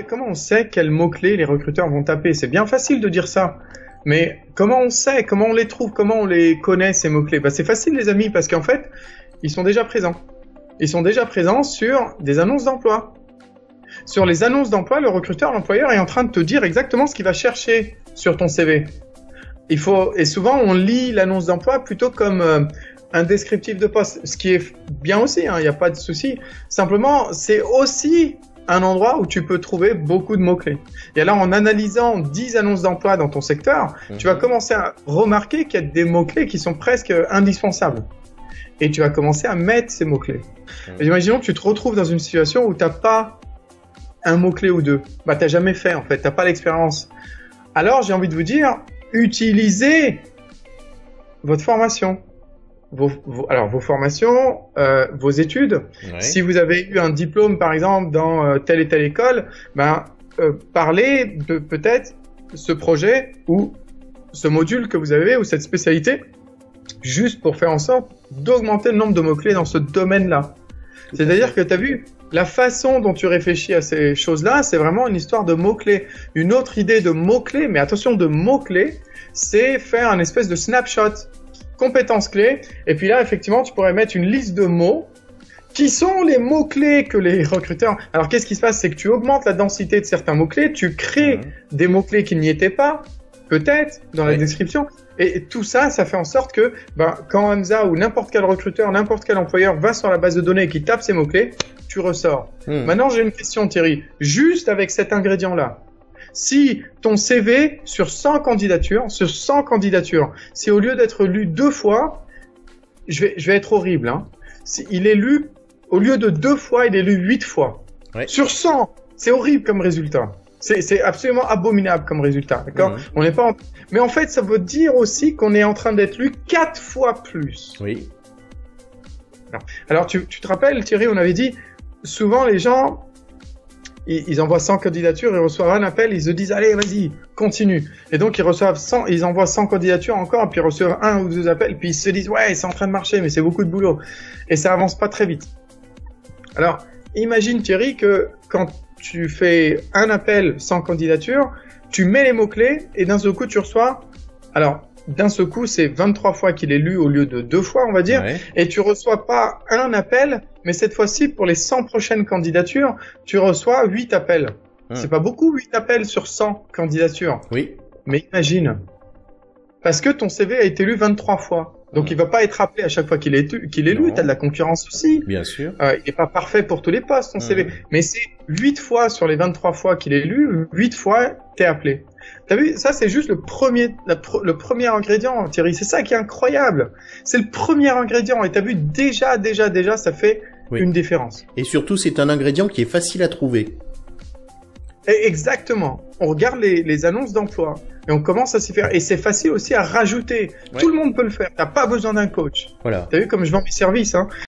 Comment on sait quels mots-clés les recruteurs vont taper? C'est bien facile de dire ça. Mais comment on sait? Comment on les trouve? Comment on les connaît, ces mots-clés? C'est facile, les amis, parce qu'en fait, ils sont déjà présents. Ils sont déjà présents sur des annonces d'emploi. Sur les annonces d'emploi, le recruteur, l'employeur est en train de te dire exactement ce qu'il va chercher sur ton CV. Et souvent, on lit l'annonce d'emploi plutôt comme un descriptif de poste, ce qui est bien aussi, il n'y a pas de souci. Simplement, c'est aussi un endroit où tu peux trouver beaucoup de mots-clés. Et alors, en analysant 10 annonces d'emploi dans ton secteur, tu vas commencer à remarquer qu'il y a des mots-clés qui sont presque indispensables. Et tu vas commencer à mettre ces mots-clés. Imaginons que tu te retrouves dans une situation où tu n'as pas un mot-clé ou deux. Tu n'as jamais fait, en fait. Tu n'as pas l'expérience. Alors, j'ai envie de vous dire, utilisez votre formation. Vos formations, vos études. Ouais. Si vous avez eu un diplôme, par exemple, dans telle et telle école, parlez de peut-être ce projet ou ce module que vous avez ou cette spécialité, juste pour faire en sorte d'augmenter le nombre de mots-clés dans ce domaine-là. C'est-à-dire que tu as vu, la façon dont tu réfléchis à ces choses-là, c'est vraiment une histoire de mots-clés. Une autre idée de mots-clés, mais attention, de mots-clés, c'est faire un espèce de snapshot. Compétences clés, et puis là, effectivement, tu pourrais mettre une liste de mots qui sont les mots-clés que les recruteurs... Alors, qu'est-ce qui se passe? C'est que tu augmentes la densité de certains mots-clés, tu crées des mots-clés qui n'y étaient pas, peut-être, dans la description, et tout ça, ça fait en sorte que quand Hamza ou n'importe quel recruteur, n'importe quel employeur va sur la base de données et qui tape ces mots-clés, tu ressors. Maintenant, j'ai une question, Thierry. Juste avec cet ingrédient-là, si ton CV sur 100 candidatures, si au lieu d'être lu 2 fois, je vais être horrible, si il est lu, au lieu de 2 fois, il est lu 8 fois. Ouais. Sur 100, c'est horrible comme résultat. C'est absolument abominable comme résultat, d'accord? On n'est pas Mais en fait, ça veut dire aussi qu'on est en train d'être lu 4 fois plus. Oui. Alors, tu te rappelles, Thierry, on avait dit, souvent les gens... Ils envoient 100 candidatures, ils reçoivent un appel, ils se disent allez vas-y, continue. Et donc ils envoient 100 candidatures encore, puis ils reçoivent 1 ou 2 appels, puis ils se disent ouais c'est en train de marcher, mais c'est beaucoup de boulot. Et ça avance pas très vite. Alors imagine Thierry que quand tu fais un appel 100 candidatures, tu mets les mots-clés et d'un seul coup tu reçois... Alors d'un seul coup, c'est 23 fois qu'il est lu au lieu de 2 fois, on va dire, et tu reçois pas un appel, mais cette fois-ci, pour les 100 prochaines candidatures, tu reçois 8 appels. C'est pas beaucoup, 8 appels sur 100 candidatures. Oui. Mais imagine. Parce que ton CV a été lu 23 fois. Donc, il va pas être appelé à chaque fois qu'il est lu. T'as de la concurrence aussi. Bien sûr. Il est pas parfait pour tous les postes, ton CV. Mais c'est 8 fois sur les 23 fois qu'il est lu, 8 fois t'es appelé. T'as vu, ça c'est juste le premier ingrédient, Thierry. C'est ça qui est incroyable. C'est le premier ingrédient. Et t'as vu, déjà, ça fait une différence. Et surtout, c'est un ingrédient qui est facile à trouver. Et exactement. On regarde les annonces d'emploi et on commence à s'y faire. Et c'est facile aussi à rajouter. Tout le monde peut le faire. T'as pas besoin d'un coach. Voilà. T'as vu comme je vends mes services,